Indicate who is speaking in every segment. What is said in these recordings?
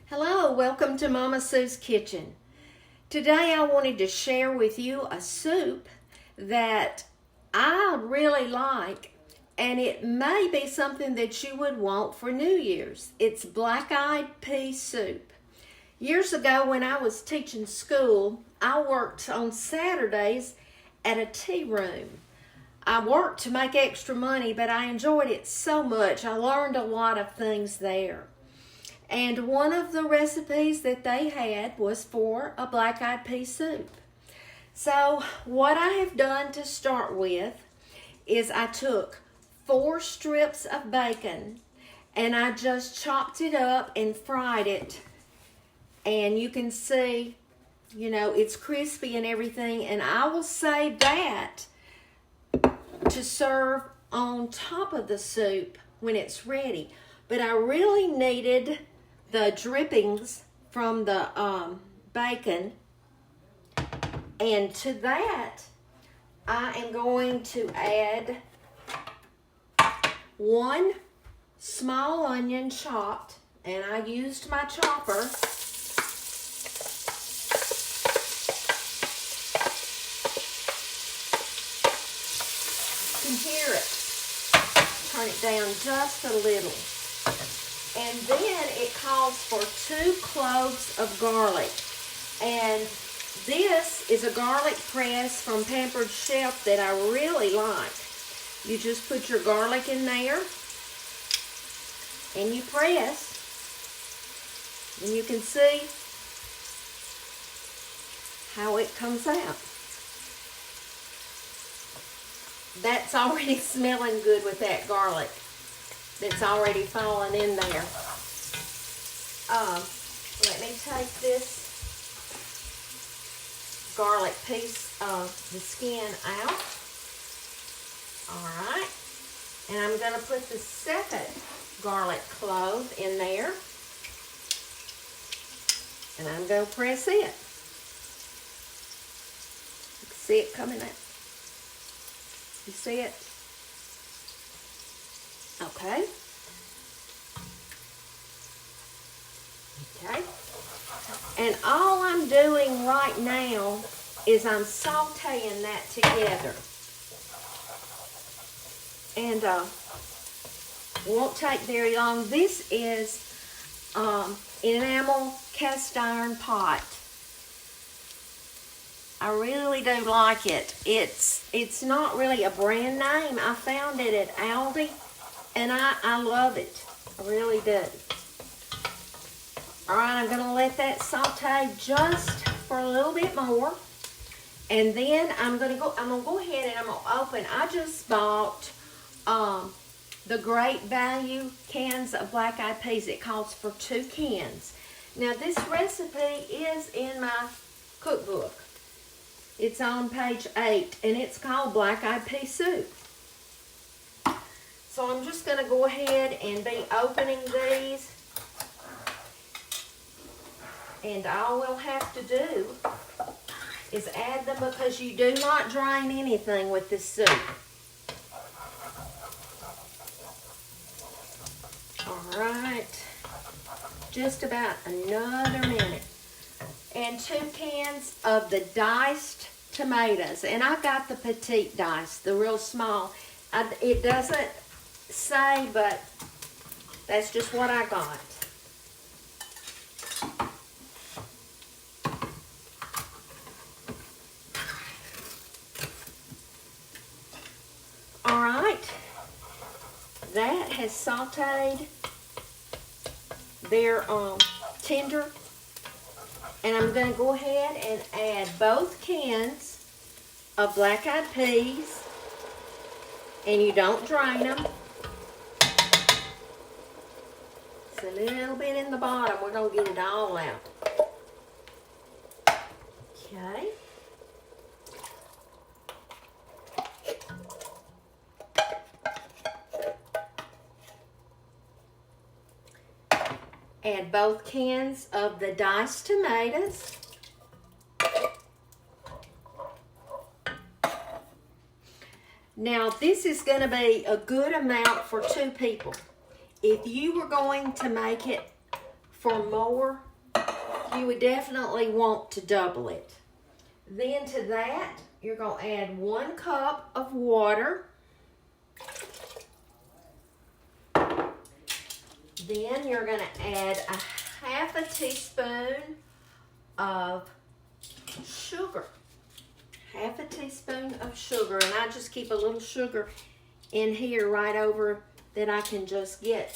Speaker 1: Hello, welcome to Mama Sue's Kitchen. Today I wanted to share with you a soup that I really like, and it may be something that you would want for New Year's. It's black-eyed pea soup. Years ago when I was teaching school, I worked on Saturdays at a tea room. I worked to make extra money, but I enjoyed it so much. I learned a lot of things there. And one of the recipes that they had was for a black-eyed pea soup. So what I have done to start with is I took 4 strips of bacon and I just chopped it up and fried it. And you can see, it's crispy and everything. And I will save that to serve on top of the soup when it's ready. But I really needed the drippings from the bacon, and to that I am going to add 1 small onion chopped, and I used my chopper. You can hear it. Turn it down just a little. And then it calls for 2 cloves of garlic. And this is a garlic press from Pampered Chef that I really like. You just put your garlic in there and you press. And you can see how it comes out. That's already smelling good with that garlic that's already fallen in there. Let me take this garlic piece of the skin out. Alright. And I'm going to put the second garlic clove in there. And I'm going to press it. You can see it coming out. You see it? Okay. Okay. And all I'm doing right now is I'm sauteing that together. And won't take very long. This is enamel cast iron pot. I really do like it. It's not really a brand name. I found it at Aldi. And I love it. I really do. Alright, I'm going to let that saute just for a little bit more. And then I'm going to go ahead and I'm going to open. I just bought the Great Value cans of black-eyed peas. It calls for 2 cans. Now this recipe is in my cookbook. It's on page 8 and it's called black-eyed pea soup. So I'm just going to go ahead and be opening these. And all we'll have to do is add them because you do not drain anything with this soup. Alright. Just about another minute. And 2 cans of the diced tomatoes. And I got the petite dice, the real small. It doesn't say, but that's just what I got. Alright, that has sauteed. They're tender, and I'm going to go ahead and add both cans of black-eyed peas, and you don't drain them. It's a little bit in the bottom. We're going to get it all out. Okay. Add both cans of the diced tomatoes. Now this is going to be a good amount for 2 people. If you were going to make it for more, you would definitely want to double it. Then to that, you're going to add 1 cup of water. Then you're going to add a 1/2 teaspoon of sugar. 1/2 teaspoon of sugar. And I just keep a little sugar in here right over that I can just get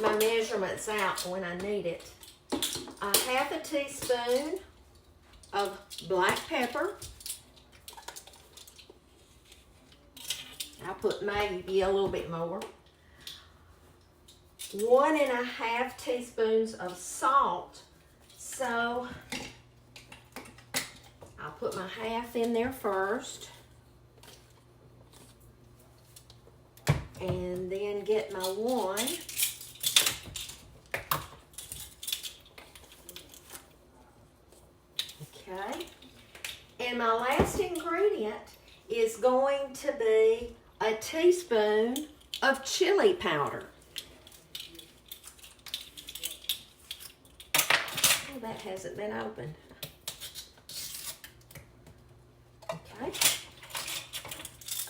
Speaker 1: my measurements out when I need it. A 1/2 teaspoon of black pepper. I'll put maybe a little bit more. 1 1/2 teaspoons of salt. So I'll put my 1/2 in there first. And then get my 1. Okay. And my last ingredient is going to be a teaspoon of chili powder. Oh, that hasn't been opened. Okay.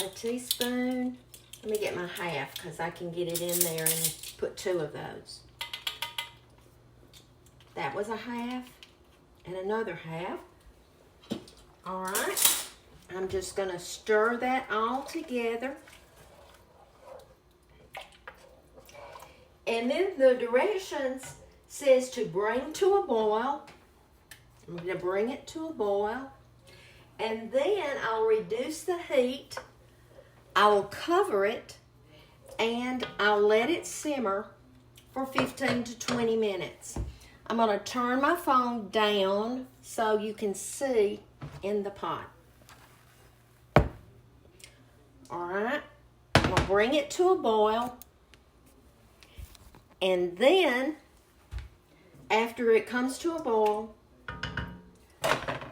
Speaker 1: A teaspoon. Let me get my 1/2 because I can get it in there and put 2 of those. That was a 1/2 and another 1/2. All right. I'm just going to stir that all together. And then the directions says to bring to a boil. I'm going to bring it to a boil. And then I'll reduce the heat. I will cover it and I'll let it simmer for 15 to 20 minutes. I'm going to turn my phone down so you can see in the pot. All right, I'm going to bring it to a boil. And then, after it comes to a boil,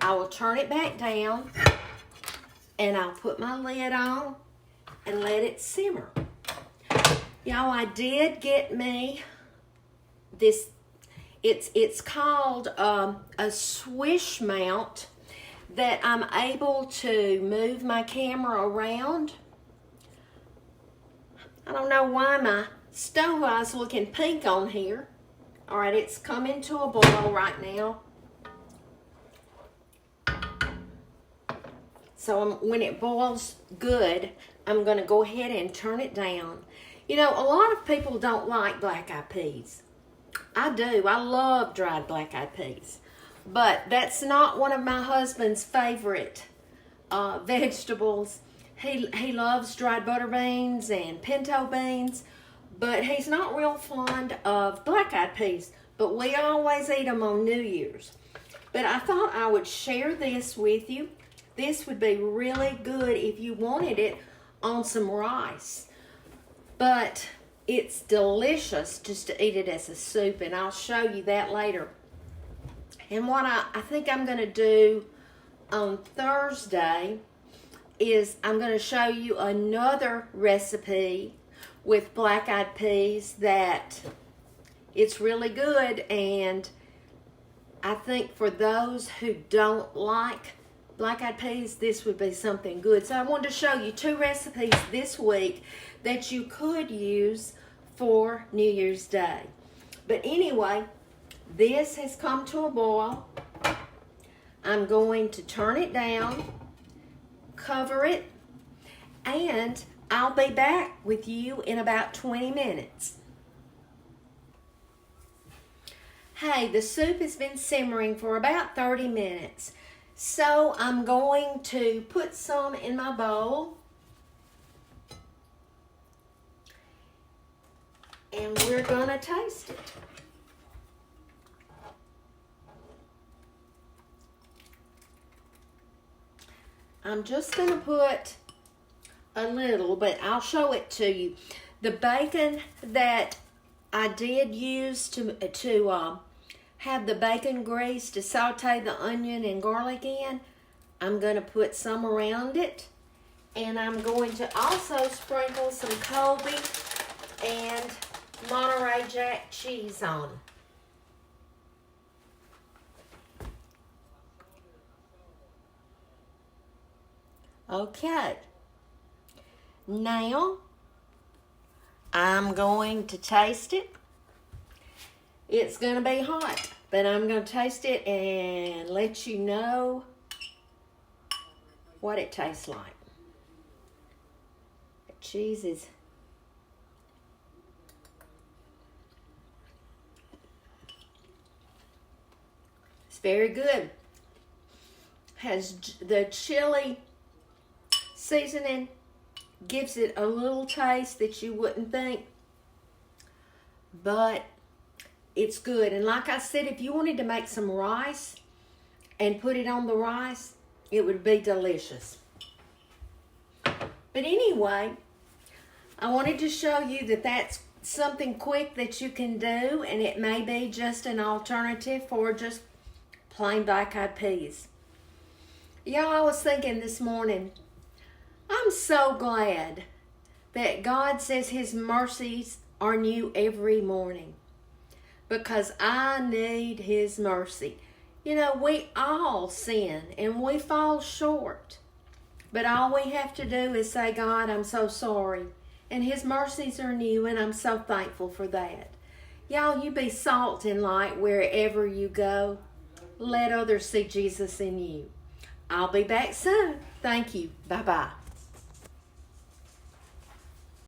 Speaker 1: I will turn it back down and I'll put my lid on and let it simmer. Y'all, I did get me this, it's called a swish mount that I'm able to move my camera around. I don't know why my stove is looking pink on here. All right, it's coming to a boil right now. So when it boils good, I'm going to go ahead and turn it down. You know, a lot of people don't like black-eyed peas. I do. I love dried black-eyed peas. But that's not one of my husband's favorite vegetables. He loves dried butter beans and pinto beans, but he's not real fond of black-eyed peas. But we always eat them on New Year's. But I thought I would share this with you. This would be really good if you wanted it on some rice. But it's delicious just to eat it as a soup, and I'll show you that later. And what I think I'm going to do on Thursday is I'm going to show you another recipe with black-eyed peas that it's really good, and I think for those who don't like black-eyed peas, this would be something good. So I wanted to show you 2 recipes this week that you could use for New Year's Day. But anyway, this has come to a boil. I'm going to turn it down, cover it, and I'll be back with you in about 20 minutes. Hey, the soup has been simmering for about 30 minutes. So I'm going to put some in my bowl. And we're going to taste it. I'm just going to put a little, but I'll show it to you. The bacon that I did use to have the bacon grease to saute the onion and garlic in, I'm going to put some around it. And I'm going to also sprinkle some Colby and Monterey Jack cheese on. Okay. Now, I'm going to taste it. It's going to be hot, but I'm going to taste it and let you know what it tastes like. The cheese is... It's very good. Has the chili seasoning, gives it a little taste that you wouldn't think, but it's good. And like I said, if you wanted to make some rice and put it on the rice, it would be delicious. But anyway, I wanted to show you that that's something quick that you can do, and it may be just an alternative for just plain black-eyed peas. Y'all, I was thinking this morning, I'm so glad that God says His mercies are new every morning, because I need His mercy. You know, we all sin and we fall short, but all we have to do is say, God, I'm so sorry, and His mercies are new, and I'm so thankful for that. Y'all, you be salt and light wherever you go. Let others see Jesus in you. I'll be back soon. Thank you. Bye-bye.